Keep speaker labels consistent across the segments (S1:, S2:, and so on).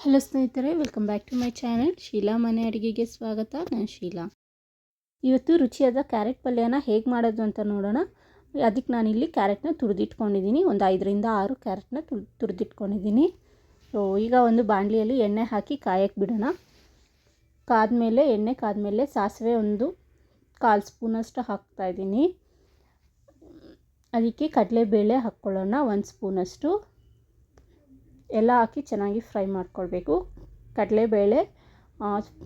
S1: Hello ಸ್ನೇಹಿತರೆ, welcome back to my channel. Sheela ಮನೆ ಅಡುಗೆಗೆ ಸ್ವಾಗತ. ನಾನು ಶೀಲಾ. ಇವತ್ತು ರುಚಿಯಾದ ಕ್ಯಾರೆಟ್ ಪಲ್ಯನ ಹೇಗೆ ಮಾಡೋದು ಅಂತ ನೋಡೋಣ. ಅದಕ್ಕೆ ನಾನಿಲ್ಲಿ ಕ್ಯಾರೆಟ್ನ ತುರಿದಿಟ್ಕೊಂಡಿದ್ದೀನಿ. ಒಂದು 5ರಿಂದ 6 ಕ್ಯಾರೆಟ್ನ ತುರಿದಿಟ್ಕೊಂಡಿದ್ದೀನಿ. ಸೊ ಈಗ ಒಂದು ಬಾಣಲಿಯಲ್ಲಿ ಎಣ್ಣೆ ಹಾಕಿ ಕಾಯಕ್ಕೆ ಬಿಡೋಣ. ಎಣ್ಣೆ ಕಾದ್ಮೇಲೆ ಸಾಸಿವೆ ಒಂದು 1/4 ಸ್ಪೂನಷ್ಟು ಹಾಕ್ತಾಯಿದ್ದೀನಿ. ಅದಕ್ಕೆ ಕಡಲೆಬೇಳೆ ಹಾಕ್ಕೊಳ್ಳೋಣ 1 ಸ್ಪೂನಷ್ಟು. ಎಲ್ಲ ಹಾಕಿ ಚೆನ್ನಾಗಿ ಫ್ರೈ ಮಾಡ್ಕೊಳ್ಬೇಕು. ಕಡಲೆಬೇಳೆ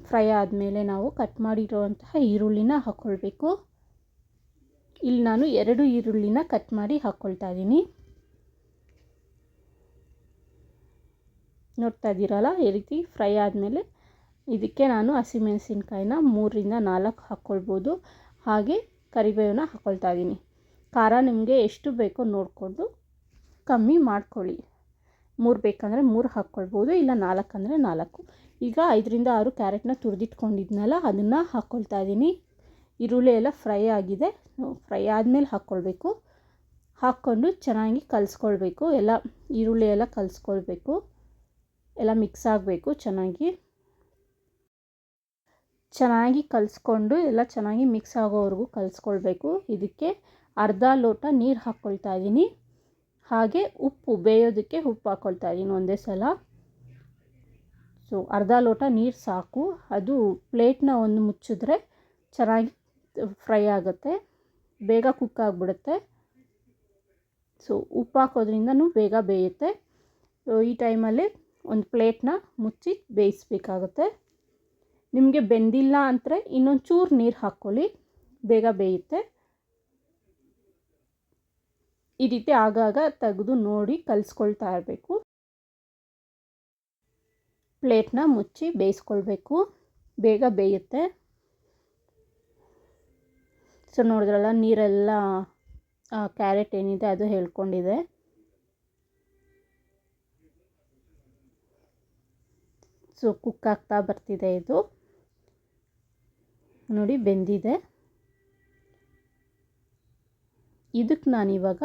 S1: ಫ್ರೈ ಆದಮೇಲೆ ನಾವು ಕಟ್ ಮಾಡಿರುವಂತಹ ಈರುಳ್ಳಿನ ಹಾಕ್ಕೊಳ್ಬೇಕು. ಇಲ್ಲಿ ನಾನು 2 ಈರುಳ್ಳಿನ ಕಟ್ ಮಾಡಿ ಹಾಕ್ಕೊಳ್ತಾ ಇದ್ದೀನಿ. ನೋಡ್ತಾ ಇದ್ದೀರಲ್ಲ, ಈ ರೀತಿ ಫ್ರೈ ಆದಮೇಲೆ ಇದಕ್ಕೆ ನಾನು ಹಸಿಮೆಣಸಿನ್ಕಾಯಿನ 3ರಿಂದ 4 ಹಾಕ್ಕೊಳ್ಬೋದು. ಹಾಗೆ ಕರಿಬೇವನ್ನ ಹಾಕ್ಕೊಳ್ತಾ ಇದ್ದೀನಿ. ಖಾರ ನಿಮಗೆ ಎಷ್ಟು ಬೇಕೋ ನೋಡಿಕೊಂಡು ಕಮ್ಮಿ ಮಾಡ್ಕೊಳ್ಳಿ. 3 ಬೇಕಂದರೆ 3 ಹಾಕ್ಕೊಳ್ಬೋದು, ಇಲ್ಲ 4 ಅಂದರೆ 4. ಈಗ 5ರಿಂದ 6 ಕ್ಯಾರೆಟ್ನ ತುರಿದಿಟ್ಕೊಂಡಿದ್ನಲ್ಲ, ಅದನ್ನು ಹಾಕ್ಕೊಳ್ತಾ ಇದ್ದೀನಿ. ಈರುಳ್ಳಿ ಎಲ್ಲ ಫ್ರೈ ಆಗಿದೆ. ಫ್ರೈ ಆದಮೇಲೆ ಹಾಕ್ಕೊಳ್ಬೇಕು. ಹಾಕ್ಕೊಂಡು ಚೆನ್ನಾಗಿ ಕಲಿಸ್ಕೊಳ್ಬೇಕು. ಎಲ್ಲ ಈರುಳ್ಳಿ ಎಲ್ಲ ಕಲಿಸ್ಕೊಳ್ಬೇಕು. ಎಲ್ಲ ಮಿಕ್ಸ್ ಆಗಬೇಕು. ಚೆನ್ನಾಗಿ ಕಲಿಸ್ಕೊಂಡು ಎಲ್ಲ ಚೆನ್ನಾಗಿ ಮಿಕ್ಸ್ ಆಗೋವರೆಗೂ ಕಲಿಸ್ಕೊಳ್ಬೇಕು. ಇದಕ್ಕೆ ಅರ್ಧ ಲೋಟ ನೀರು ಹಾಕ್ಕೊಳ್ತಾ ಇದ್ದೀನಿ. ಹಾಗೆ ಉಪ್ಪು, ಬೇಯೋದಕ್ಕೆ ಉಪ್ಪು ಹಾಕ್ಕೊಳ್ತಾ ಇದ್ದೀನಿ ಒಂದೇ ಸಲ. ಸೊ ಅರ್ಧ ಲೋಟ ನೀರು ಸಾಕು. ಅದು ಪ್ಲೇಟ್ನ ಒಂದು ಮುಚ್ಚಿದ್ರೆ ಚೆನ್ನಾಗಿ ಫ್ರೈ ಆಗುತ್ತೆ, ಬೇಗ ಕುಕ್ ಆಗಿಬಿಡುತ್ತೆ. ಸೊ ಉಪ್ಪು ಹಾಕೋದ್ರಿಂದನೂ ಬೇಗ ಬೇಯುತ್ತೆ. ಸೊ ಈ ಟೈಮಲ್ಲಿ ಒಂದು ಪ್ಲೇಟ್ನ ಮುಚ್ಚಿ ಬೇಯಿಸಬೇಕಾಗುತ್ತೆ. ನಿಮಗೆ ಬೆಂದಿಲ್ಲ ಅಂದರೆ ಇನ್ನೊಂದು ಚೂರು ನೀರು ಹಾಕ್ಕೊಳ್ಳಿ, ಬೇಗ ಬೇಯುತ್ತೆ. ಈ ರೀತಿ ಆಗಾಗ ತೆಗೆದು ನೋಡಿ ಕಲಿಸ್ಕೊಳ್ತಾ ಇರಬೇಕು. ಪ್ಲೇಟ್ನ ಮುಚ್ಚಿ ಬೇಯಿಸ್ಕೊಳ್ಬೇಕು, ಬೇಗ ಬೇಯುತ್ತೆ. ಸೊ ನೋಡಿದ್ರಲ್ಲ, ನೀರೆಲ್ಲ ಕ್ಯಾರೆಟ್ ಏನಿದೆ ಅದು ಹೇಳ್ಕೊಂಡಿದೆ. ಸೊ ಕುಕ್ ಆಗ್ತಾ ಬರ್ತಿದೆ. ಇದು ನೋಡಿ ಬೆಂದಿದೆ. ಇದಕ್ಕೆ ನಾನಿವಾಗ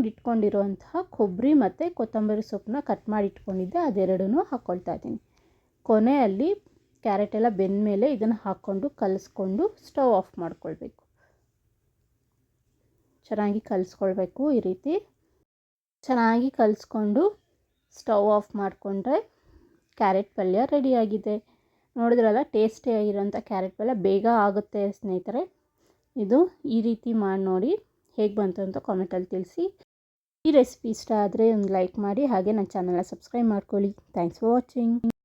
S1: ಇಟ್ಕೊಂಡಿರುವಂತಹ ಕೊಬ್ಬರಿ ಮತ್ತು ಕೊತ್ತಂಬರಿ ಸೊಪ್ಪನ್ನ ಕಟ್ ಮಾಡಿ ಇಟ್ಕೊಂಡಿದ್ದೆ, ಅದೆರಡನ್ನೂ ಹಾಕ್ಕೊಳ್ತಾ ಇದ್ದೀನಿ. ಕೊನೆಯಲ್ಲಿ ಕ್ಯಾರೆಟ್ ಎಲ್ಲ ಬೆಂದ ಮೇಲೆ ಇದನ್ನು ಹಾಕ್ಕೊಂಡು ಕಲಿಸ್ಕೊಂಡು ಸ್ಟವ್ ಆಫ್ ಮಾಡ್ಕೊಳ್ಬೇಕು. ಚೆನ್ನಾಗಿ ಕಲಿಸ್ಕೊಳ್ಬೇಕು. ಈ ರೀತಿ ಚೆನ್ನಾಗಿ ಕಲಿಸ್ಕೊಂಡು ಸ್ಟವ್ ಆಫ್ ಮಾಡಿಕೊಂಡ್ರೆ ಕ್ಯಾರೆಟ್ ಪಲ್ಯ ರೆಡಿಯಾಗಿದೆ. ನೋಡಿದ್ರಲ್ಲ, ಟೇಸ್ಟಿಯಾಗಿರೋಂಥ ಕ್ಯಾರೆಟ್ ಪಲ್ಯ ಬೇಗ ಆಗುತ್ತೆ ಸ್ನೇಹಿತರೆ. ಇದು ಈ ರೀತಿ ಮಾಡಿ ನೋಡಿ, ಹೇಗೆ ಬಂತು ಅಂತ ಕಾಮೆಂಟಲ್ಲಿ ತಿಳಿಸಿ. ಈ ರೆಸಿಪಿ ಇಷ್ಟ ಆದರೆ ಒಂದು ಲೈಕ್ ಮಾಡಿ, ಹಾಗೆ ನನ್ನ ಚಾನಲ್ನ ಸಬ್ಸ್ಕ್ರೈಬ್ ಮಾಡ್ಕೊಳ್ಳಿ. Thanks for watching.